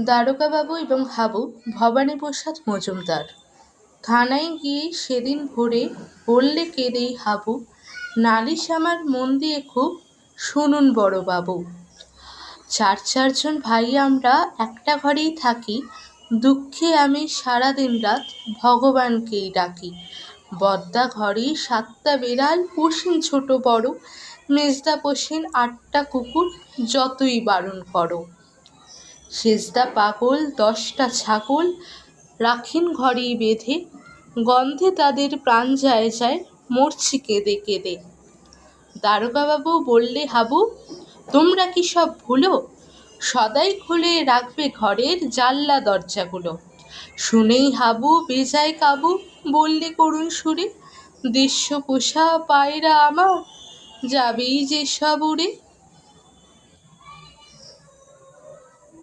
দারোগাবাবু এবং হাবু ভবানীপ্রসাদ মজুমদার। থানায় গিয়ে সেদিন ভোরে বললে কেঁদেই হাবু, নালিশ আমার মন দিয়ে খুব শুনুন বড়বাবু। চারজন ভাই আমরা একটা ঘরেই থাকি, দুঃখে আমি সারা দিন রাত ভগবানকেই ডাকি। বদ্দা ঘরে 7টা বেড়াল, পোষেন ছোট বড়, মেজদা পোষেন 8টা কুকুর, যতই বারণ করো। সেজদা পাগল 10টা ছাগল, রাখেন ঘরেই বেঁধে, গন্ধে তাদের প্রাণ যায় যায়, মরছি কেঁদে কেঁদে। দারোগাবাবু বললে হাবু, তোমরা কি সব ভুলো, সদাই খুলে রাখবে ঘরের জানলা দরজাগুলো। শুনেই হাবু বেজায় কাবু, বললে করুণ সুরে, দেশ্য পোষা পায়রা আমার যাবেই যে সব উড়ে।